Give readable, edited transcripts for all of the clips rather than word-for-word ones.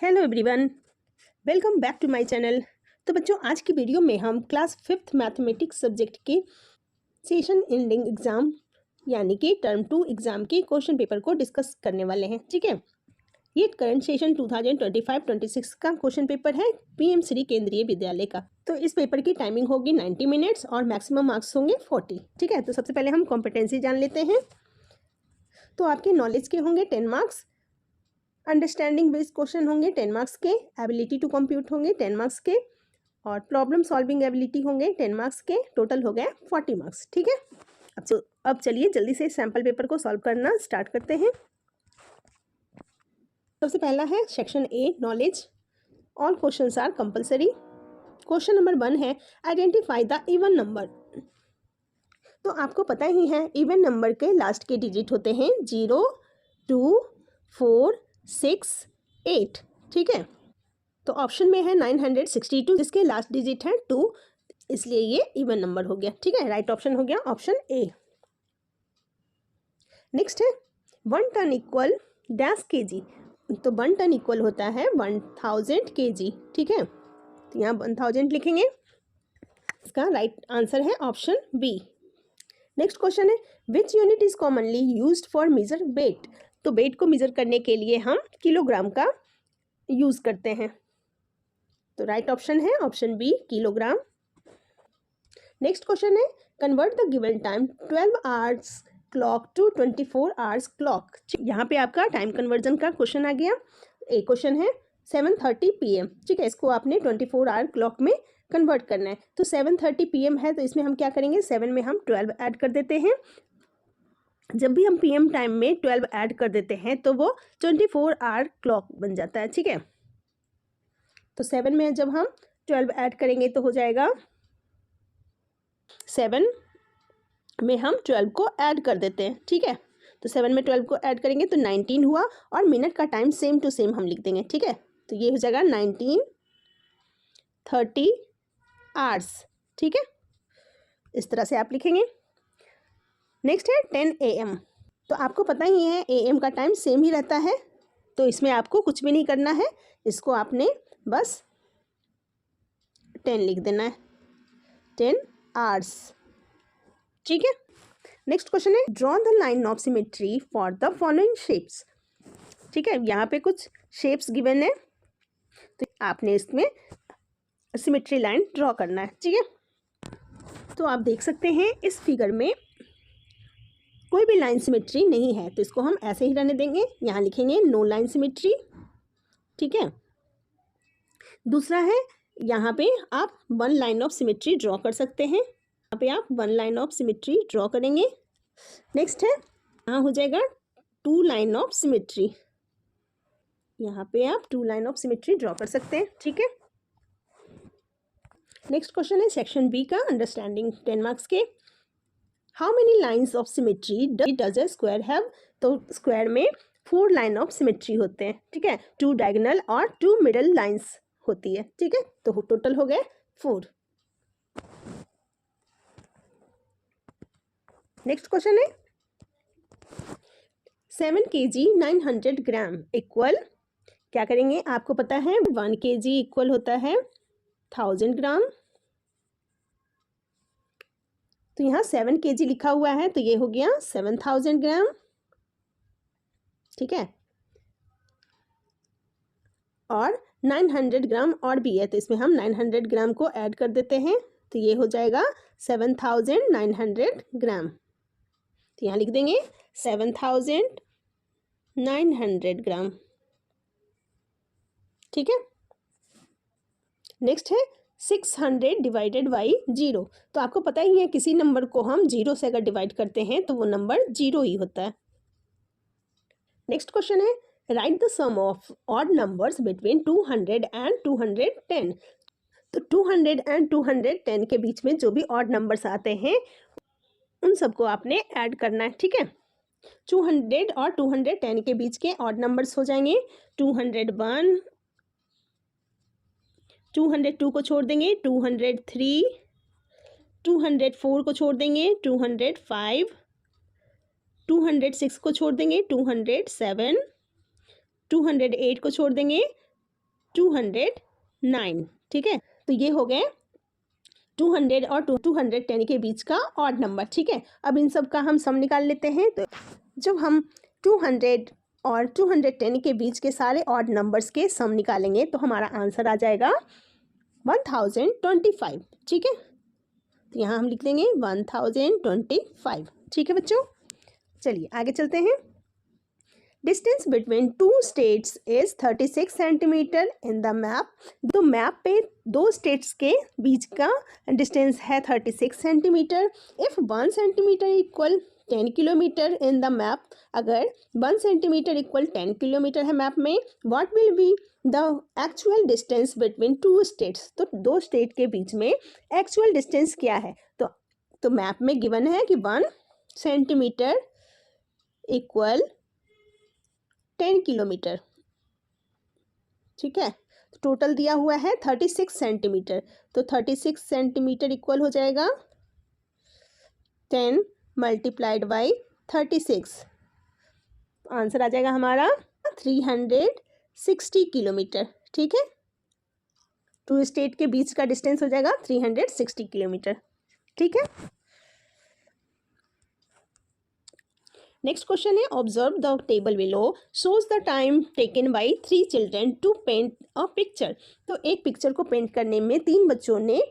Hello everyone, welcome back to my channel. तो बच्चों, आज की वीडियो में हम क्लास 5th मैथमेटिक्स सब्जेक्ट के सेशन एंडिंग एग्ज़ाम यानी कि टर्म 2 एग्ज़ाम के क्वेश्चन पेपर को डिस्कस करने वाले हैं। ठीक है, ये करंट सेशन 2025-26 का क्वेश्चन पेपर है पीएम श्री केंद्रीय विद्यालय का। तो इस पेपर की टाइमिंग होगी 90 मिनट्स और मैक्सिमम मार्क्स होंगे 40। ठीक है, तो सबसे पहले हम कॉम्पिटेंसी जान लेते हैं। तो आपके नॉलेज के होंगे 10 मार्क्स, अंडरस्टैंडिंग बेस्ड क्वेश्चन होंगे 10 मार्क्स के, एबिलिटी टू कंप्यूट होंगे 10 मार्क्स के और प्रॉब्लम सॉल्विंग एबिलिटी होंगे 10 मार्क्स के। टोटल हो गया 40 मार्क्स। ठीक है, अब चलिए जल्दी से सैम्पल पेपर को सॉल्व करना स्टार्ट करते हैं। सबसे पहला है section A, knowledge. All questions are compulsory. Question number 1 है आइडेंटिफाई द इवन नंबर। तो आपको पता ही है इवन नंबर के लास्ट के डिजिट होते हैं 0, 2, 4, 6, 8। ठीक है, तो ऑप्शन में है 962 जिसके लास्ट डिजिट है 2, इसलिए ये इवन नंबर हो गया। ठीक है, राइट ऑप्शन हो गया ऑप्शन ए। नेक्स्ट है 1 टन इक्वल डैश केजी। तो 1 टन इक्वल होता है 1000 केजी। ठीक है, तो यहाँ 1000 लिखेंगे, इसका राइट आंसर है ऑप्शन बी। नेक्स्ट क्वेश्चन है which unit is commonly used for measure weight. तो वेट को मेजर करने के लिए हम किलोग्राम का यूज करते हैं, तो राइट ऑप्शन है option B, kilogram. Next question है convert the given time 12 hours clock to 24 hours clock. यहाँ पे आपका टाइम कन्वर्जन का क्वेश्चन आ गया। एक क्वेश्चन है 7:30 PM। ठीक है, इसको आपने 24 आवर क्लॉक में कन्वर्ट करना है। तो 7:30 PM है, तो इसमें हम क्या करेंगे, 7 में हम 12 ऐड कर देते हैं। जब भी हम PM टाइम में 12 ऐड कर देते हैं तो वो 24 आवर क्लॉक बन जाता है। ठीक है, तो 7 में जब हम 12 ऐड करेंगे तो हो जाएगा 7 में हम 12 को ऐड कर देते हैं। ठीक है, तो 7 में 12 को ऐड करेंगे तो 19 हुआ और मिनट का टाइम सेम टू सेम हम लिख देंगे। ठीक है, तो ये हो जाएगा 19:30 आवर्स। ठीक है, इस तरह से आप लिखेंगे। नेक्स्ट है 10 AM। तो आपको पता ही है AM का टाइम सेम ही रहता है, तो इसमें आपको कुछ भी नहीं करना है, इसको आपने बस 10 लिख देना है, 10 आवर्स। ठीक है, नेक्स्ट क्वेश्चन है draw the line of symmetry for the following shapes. ठीक है, यहाँ पे कुछ शेप्स गिवन है, तो आपने इसमें सिमेट्री लाइन ड्रॉ करना है। ठीक है, तो आप देख सकते हैं इस फिगर में कोई भी लाइन सिमेट्री नहीं है, तो इसको हम ऐसे ही रहने देंगे। यहाँ लिखेंगे नो लाइन सिमेट्री। ठीक है, दूसरा है यहाँ पे आप 1 लाइन ऑफ सिमेट्री ड्रॉ कर सकते हैं, यहाँ पे आप 1 लाइन ऑफ सिमेट्री ड्रॉ करेंगे। नेक्स्ट है यहाँ हो जाएगा 2 लाइन ऑफ सिमेट्री, यहाँ पे आप 2 लाइन ऑफ सिमेट्री ड्रॉ कर सकते हैं। ठीक है, नेक्स्ट क्वेश्चन है सेक्शन बी का, अंडरस्टैंडिंग 10 मार्क्स के। How many lines of symmetry does a square have. तो स्क्वायर में 4 लाइन ऑफ सिमेट्री होते हैं। ठीक है, 2 डायगोनल और 2 मिडल लाइन्स होती है। ठीक है, तो टोटल हो गए 4। नेक्स्ट क्वेश्चन है 7 kg 900 ग्राम इक्वल, क्या करेंगे, आपको पता है 1 kg इक्वल होता है 1000 ग्राम। तो यहाँ 7 kg लिखा हुआ है, तो ये हो गया 7000 ग्राम। ठीक है, और 900 ग्राम और भी है, तो इसमें हम 900 ग्राम को ऐड कर देते हैं, तो ये हो जाएगा 7900 ग्राम। तो यहाँ लिख देंगे 7900 ग्राम। ठीक है, नेक्स्ट है 600 डिवाइडेड बाई 0। तो आपको पता ही है किसी नंबर को हम 0 से अगर डिवाइड करते हैं तो वो नंबर 0 ही होता है। नेक्स्ट क्वेश्चन है write the sum of odd numbers between 200 and 210। तो 200 एंड 210 के बीच में जो भी ऑड नंबर्स आते हैं उन सबको आपने ऐड करना है। ठीक है, 200 और 210 के बीच के ऑड नंबर्स हो जाएंगे 201, 202 को छोड़ देंगे 203, 204 को छोड़ देंगे 205, 206 को छोड़ देंगे 207, 208 को छोड़ देंगे 209, ठीक है। तो ये हो गए 200 और 210 के बीच का ऑड नंबर, ठीक है। अब इन सब का हम सम निकाल लेते हैं। तो जब हम 200 और 210 के बीच के सारे ऑड नंबर्स के सम निकालेंगे तो हमारा आंसर आ जाएगा 1025, ठीक है। तो यहाँ हम लिख देंगे 1025, ठीक है बच्चों। चलिए आगे चलते हैं। Distance between two states is 36 centimetre in the map. तो मैप पे दो स्टेट्स के बीच का डिस्टेंस है 36 centimetre. If 1 centimetre equal 10 kilometre in the map, अगर 1 सेंटीमीटर इक्वल 10 किलोमीटर है मैप में, what will be the actual distance between two states. तो दो स्टेट के बीच में एक्चुअल डिस्टेंस क्या है। तो मैप में गिवन है कि 1 सेंटीमीटर इक्वल 10 किलोमीटर, ठीक है। तो टोटल दिया हुआ है 36 सेंटीमीटर। तो 36 सेंटीमीटर इक्वल हो जाएगा 10 मल्टीप्लाइड बाई 36। आंसर आ जाएगा हमारा 360 किलोमीटर, ठीक है। टू स्टेट के बीच का डिस्टेंस हो जाएगा 360 किलोमीटर, ठीक है। नेक्स्ट क्वेश्चन है, observe the table below shows the time taken by 3 children to paint a picture. तो एक पिक्चर को पेंट करने में 3 बच्चों ने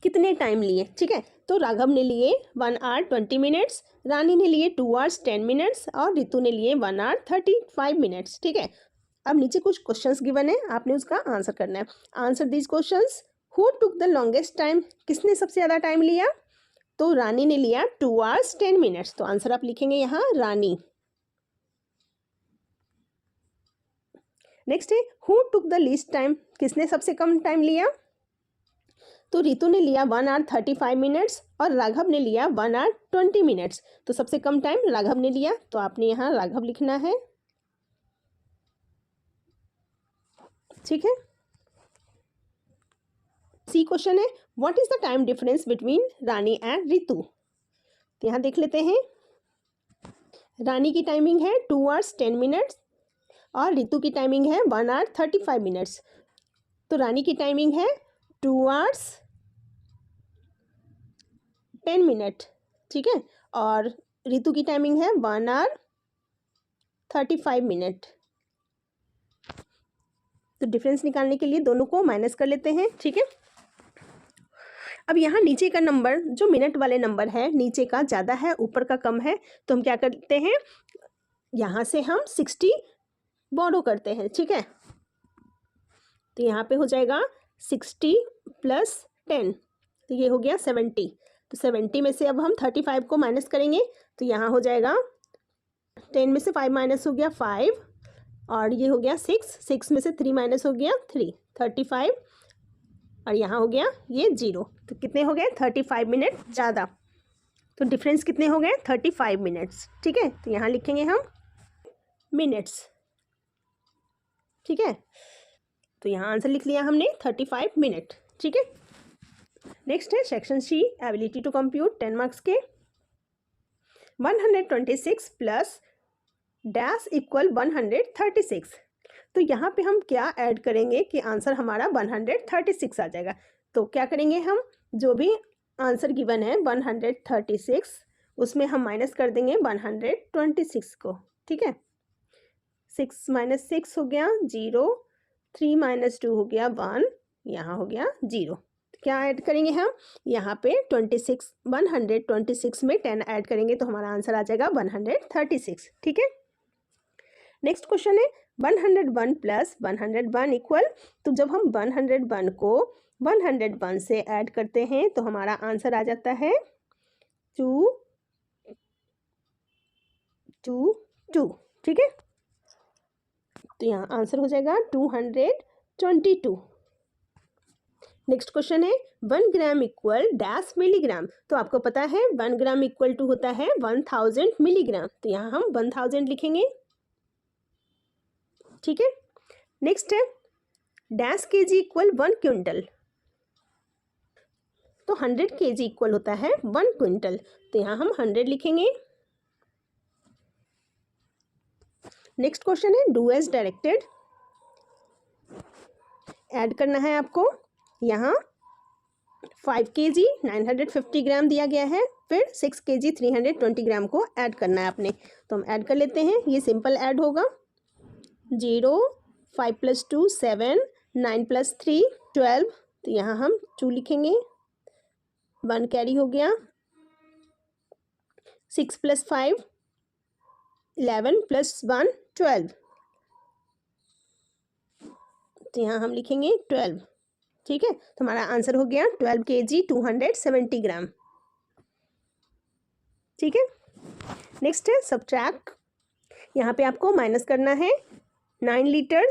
कितने टाइम लिए, ठीक है। तो राघव ने लिए 1 आवर 20 मिनट्स, रानी ने लिए 2 आवर्स 10 मिनट्स और रितु ने लिए 1 आवर 35 मिनट्स, ठीक है। अब नीचे कुछ क्वेश्चंस गिवन है, आपने उसका आंसर करना है। Answer these questions. Who took the longest time, किसने सबसे ज़्यादा टाइम लिया। तो रानी ने लिया 2 आवर्स 10 मिनट्स। तो आंसर आप लिखेंगे यहाँ रानी। नेक्स्ट है, who took the least time, किसने सबसे कम टाइम लिया। तो रितु ने लिया 1 आवर 35 मिनट्स और राघव ने लिया 1 आवर 20 मिनट्स। तो सबसे कम टाइम राघव ने लिया, तो आपने यहाँ राघव लिखना है, ठीक है। सी क्वेश्चन है, what is the time difference between Rani and Ritu. तो यहाँ देख लेते हैं। रानी की टाइमिंग है 2 आवर्स 10 मिनट्स और रितु की टाइमिंग है 1 आवर 35 मिनट्स। तो रानी की टाइमिंग है 2 आवर्स 10 मिनट, ठीक है। और रितु की टाइमिंग है 1 आवर 35 मिनट। तो डिफरेंस निकालने के लिए दोनों को माइनस कर लेते हैं, ठीक है। अब यहाँ नीचे का नंबर जो मिनट वाले नंबर है, नीचे का ज़्यादा है ऊपर का कम है, तो हम क्या करते हैं, यहाँ से हम 60 बोरो करते हैं, ठीक है। तो यहाँ पे हो जाएगा 60 + 10, तो ये हो गया 70। तो 70 में से अब हम 35 को माइनस करेंगे, तो यहाँ हो जाएगा 10 में से 5 माइनस हो गया 5 और ये हो गया 6 में से 3 माइनस हो गया 3, 35 और यहाँ हो गया ये 0। तो कितने हो गए 35 मिनट ज़्यादा। तो डिफरेंस कितने हो गए 35 मिनट्स, ठीक है। तो यहाँ लिखेंगे हम मिनट्स, ठीक है। तो यहाँ आंसर लिख लिया हमने 35 मिनट, ठीक है। नेक्स्ट है section C, ability to compute 10 marks के। 126 प्लस डैश इक्वल 136। तो यहाँ पे हम क्या ऐड करेंगे कि आंसर हमारा 136 आ जाएगा। तो क्या करेंगे हम, जो भी आंसर गिवन है 136 उसमें हम माइनस कर देंगे 126 को, ठीक है। 6 - 6 हो गया 0, 3 - 2 हो गया 1, यहाँ हो गया 0। क्या ऐड करेंगे हम, यहाँ पे 126 में 10 ऐड करेंगे तो हमारा आंसर आ जाएगा 136, ठीक है। नेक्स्ट क्वेश्चन है 101 + 101 इक्वल। तो जब हम 101 को 101 से ऐड करते हैं तो हमारा आंसर आ जाता है 222, ठीक है। तो यहाँ आंसर हो जाएगा 222। नेक्स्ट क्वेश्चन है 1 ग्राम इक्वल डैश मिलीग्राम। तो आपको पता है 1 ग्राम इक्वल टू होता है 1000 मिलीग्राम। तो यहाँ हम 1000 लिखेंगे, ठीक है। नेक्स्ट है डैश केजी इक्वल 1 क्विंटल। तो 100 केजी इक्वल होता है 1 क्विंटल। तो यहाँ हम 100 लिखेंगे। नेक्स्ट क्वेश्चन है डू एज डायरेक्टेड। ऐड करना है आपको। यहाँ 5 kg 950 ग्राम दिया गया है, फिर 6 kg 320 ग्राम को ऐड करना है आपने। तो हम ऐड कर लेते हैं, ये सिंपल ऐड होगा। 0 5 + 2 7 9 + 3 12। तो यहाँ हम 2 लिखेंगे, 1 कैरी हो गया। 6 + 5 11 + 1 12। तो यहाँ हम लिखेंगे 12। ठीक है, तो हमारा आंसर हो गया 12 kg 270 ग्राम। ठीक है, नेक्स्ट है सब्ट्रैक्ट। यहाँ पे आपको माइनस करना है 9 लीटर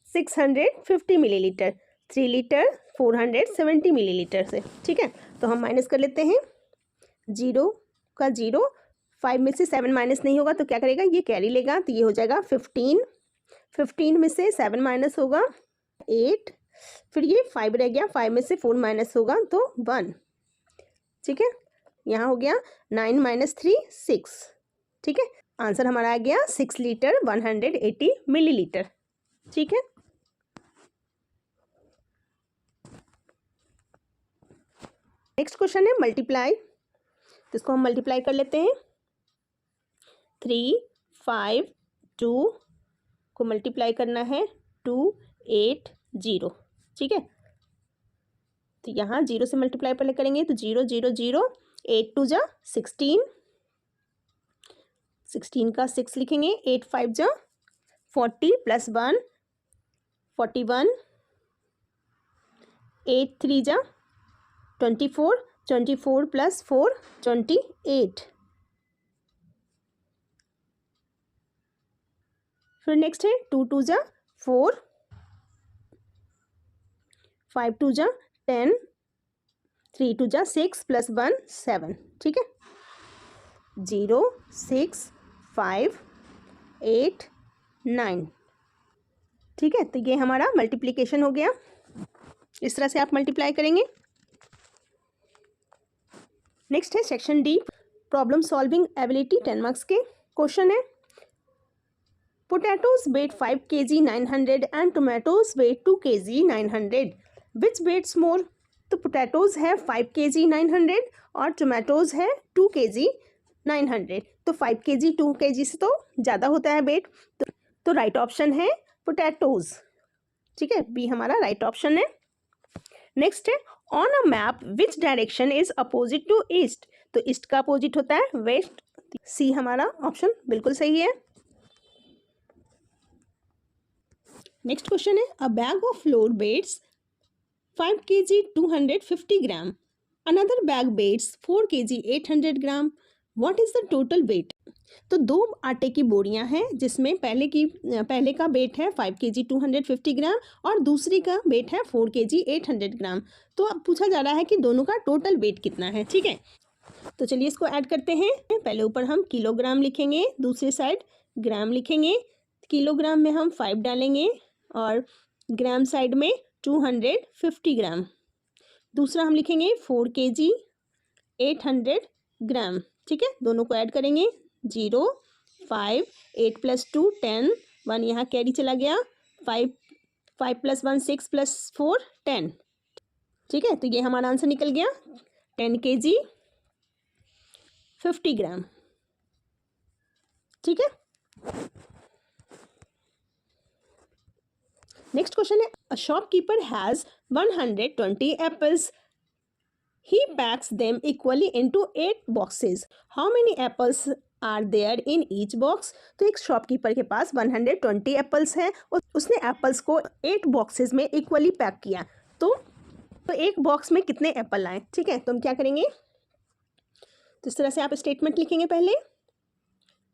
650 मिलीलीटर 3 लीटर 470 मिलीलीटर से। ठीक है, तो हम माइनस कर लेते हैं। 0 का 0, 5 में से 7 माइनस नहीं होगा तो क्या करेगा, ये कैरी लेगा, तो ये हो जाएगा 15। 15 में से 7 माइनस होगा 8, फिर ये 5 रह गया, 5 में से 4 माइनस होगा तो 1। ठीक है, यहाँ हो गया 9 - 3 6। ठीक है, आंसर हमारा आ गया 6 लीटर 180 मिलीलीटर। ठीक है, नेक्स्ट क्वेश्चन है मल्टीप्लाई। तो इसको हम मल्टीप्लाई कर लेते हैं। 3 5 2 को मल्टीप्लाई करना है 2 8 0। ठीक है, तो यहाँ 0 से मल्टीप्लाई पहले करेंगे तो 0 0 0 8 2 जा 16, 16 का 6 लिखेंगे। 8 5 जा 40 + 1 41, 8 3 जा 24, 24 + 4 28। फिर नेक्स्ट है 2 2 जा 4, 5 2 जा 10, 3 2 जा 6 + 1 7। ठीक है, 0 6 5 8 9। ठीक है, तो ये हमारा मल्टीप्लिकेशन हो गया। इस तरह से आप मल्टीप्लाई करेंगे। नेक्स्ट है section D, problem solving ability, 10 marks के क्वेश्चन है। Potatoes weight 5 kg 900 and tomatoes weight 2 kg 900, which weights more. तो पोटैटोज है 5 kg 900 और टोमेटोज है 2 kg 900। तो 5 kg 2 kg से तो ज़्यादा होता है वेट, तो राइट ऑप्शन है पोटैटोज। ठीक है, बी हमारा राइट ऑप्शन है। नेक्स्ट है on a map which direction is opposite to east. तो ईस्ट का अपोजिट होता है वेस्ट। सी हमारा ऑप्शन बिल्कुल सही है। नेक्स्ट क्वेश्चन है a bag of flour weights 5 kg 250 gram, another bag weights 4 kg 800 gram, what is the total weight. तो 2 आटे की बोरियां हैं जिसमें पहले का वेट है 5 kg 250 ग्राम और दूसरी का वेट है 4 kg 800 ग्राम। तो अब पूछा जा रहा है कि दोनों का टोटल वेट कितना है। ठीक है, तो चलिए इसको ऐड करते हैं। पहले ऊपर हम किलोग्राम लिखेंगे, दूसरी साइड ग्राम लिखेंगे। किलोग्राम में हम 5 डालेंगे और ग्राम साइड में 250 ग्राम। दूसरा हम लिखेंगे 4 kg 800 ग्राम। ठीक है, दोनों को ऐड करेंगे। 0 5 8 + 2 10, 1 यहाँ कैरी चला गया। 5 + 1 6 + 4 10। ठीक है, तो ये हमारा आंसर निकल गया 10 kg 50 ग्राम। ठीक है, नेक्स्ट क्वेश्चन है a shopkeeper has 120 apples, he packs them equally into 8 boxes, how many apples are there in each box। तो एक शॉपकीपर के पास 120 एप्पल्स हैं और उसने एप्पल्स को 8 बॉक्सेस में इक्वली पैक किया। तो एक बॉक्स में कितने एप्पल आए। ठीक है, तो हम क्या करेंगे, तो इस तरह से आप स्टेटमेंट लिखेंगे। पहले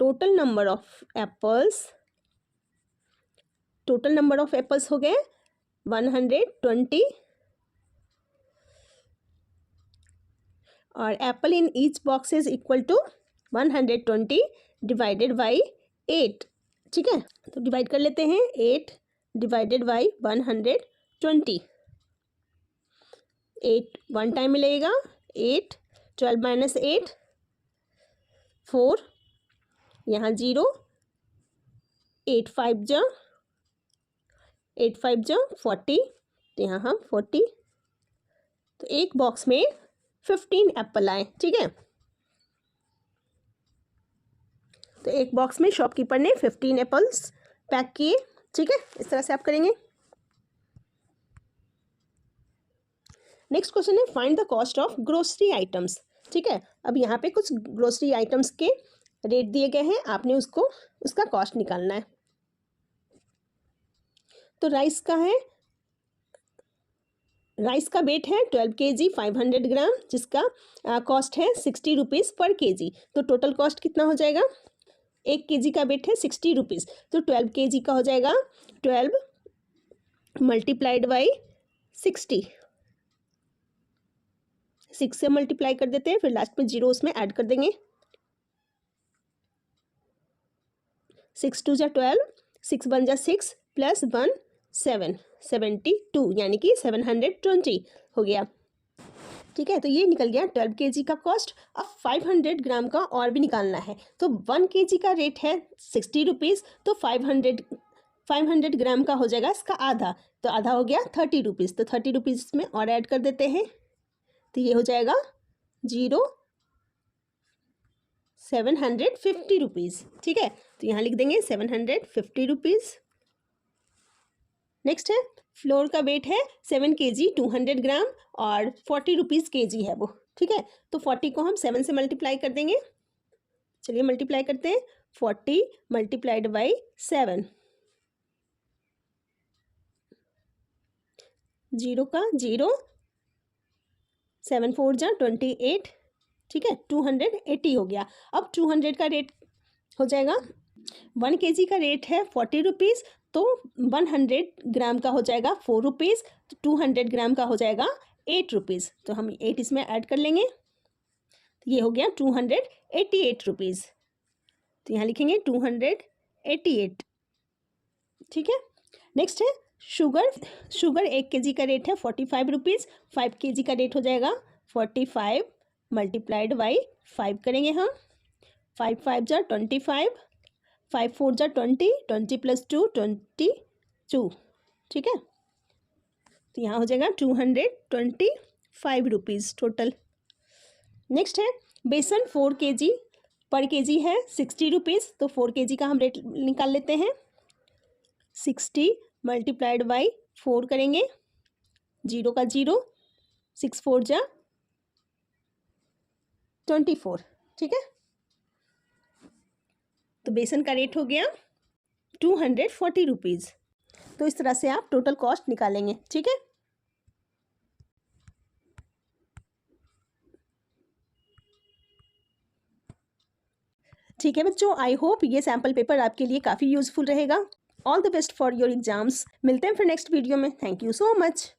टोटल नंबर ऑफ एप्पल्स हो गए 120 और apple in each box is equal to 120 divided by 8। ठीक है, तो डिवाइड कर लेते हैं। 8 डिवाइडेड बाई 120, 8 1 टाइम मिलेगा। 8 12 - 8 4, यहाँ 0 8 5 जा 8 5 जो 40, तो यहाँ हम 40, तो एक बॉक्स में 15 एप्पल आए, ठीक है। तो एक बॉक्स में शॉपकीपर ने 15 एप्पल्स पैक किए, ठीक है। इस तरह से आप करेंगे। नेक्स्ट क्वेश्चन है find the cost of grocery items, ठीक है। अब यहाँ पे कुछ ग्रोसरी आइटम्स के रेट दिए गए हैं, आपने उसका कॉस्ट निकालना है। तो राइस का वेट है 12 kg 500 ग्राम, जिसका कॉस्ट है 60 रुपीज़ पर kg। तो टोटल कॉस्ट कितना हो जाएगा? 1 kg का वेट है 60 रुपीज़, तो 12 kg का हो जाएगा 12 मल्टीप्लाइड बाई 60, 6 से मल्टीप्लाई कर देते हैं, फिर लास्ट में 0 उसमें ऐड कर देंगे। 6 2 जा 12, 6 1 जा 6 प्लस 1 7, 72, यानी कि 720 हो गया, ठीक है। तो ये निकल गया 12 kg का कॉस्ट। अब 500 ग्राम का और भी निकालना है। तो 1 kg का रेट है 60 रुपीज़, तो 500 ग्राम का हो जाएगा इसका आधा, तो आधा हो गया 30 रुपीज़, तो 30 रुपीज़ में और ऐड कर देते हैं, तो ये हो जाएगा 750 रुपीज़, ठीक है। तो यहाँ लिख देंगे 750 रुपीज़। नेक्स्ट है फ्लोर का वेट है 7 kg 200 ग्राम और 40 रुपीज़ kg है वो, ठीक है। तो 40 को हम 7 से मल्टीप्लाई कर देंगे। चलिए मल्टीप्लाई करते हैं, 40 मल्टीप्लाइड बाई 7, 0 का 0, 7 4 जा 28, ठीक है। 280 हो गया। अब 200 का रेट हो जाएगा, 1 kg का रेट है 40 रुपीज़, तो 100 ग्राम का हो जाएगा 4 रुपीज़, तो 200 ग्राम का हो जाएगा 8 रुपीज़, तो हम 8 इसमें ऐड कर लेंगे, तो ये हो गया 288 रुपीज़। तो यहाँ लिखेंगे 288, ठीक है। नेक्स्ट है शुगर 1 kg का रेट है 45 रुपीज़, 5 kg का रेट हो जाएगा 45 मल्टीप्लाइड बाई 5 करेंगे हम, 5 5 जा 25, 5 4 जा 20, 20 प्लस 2 22, ठीक है। तो यहाँ हो जाएगा 225 रुपीज़ टोटल। नेक्स्ट है बेसन 4 kg पर kg है 60 रुपीज़, तो 4 kg का हम रेट निकाल लेते हैं, 60 मल्टीप्लाइड बाई 4 करेंगे, 0 का 0, 6 4 जा 24, ठीक है। तो बेसन का रेट हो गया 240 रुपीज़। तो इस तरह से आप टोटल कॉस्ट निकालेंगे, ठीक है। ठीक है बच्चों, आई होप ये सैम्पल पेपर आपके लिए काफ़ी यूजफुल रहेगा। All the best for your exams. मिलते हैं फिर नेक्स्ट वीडियो में। Thank you so much.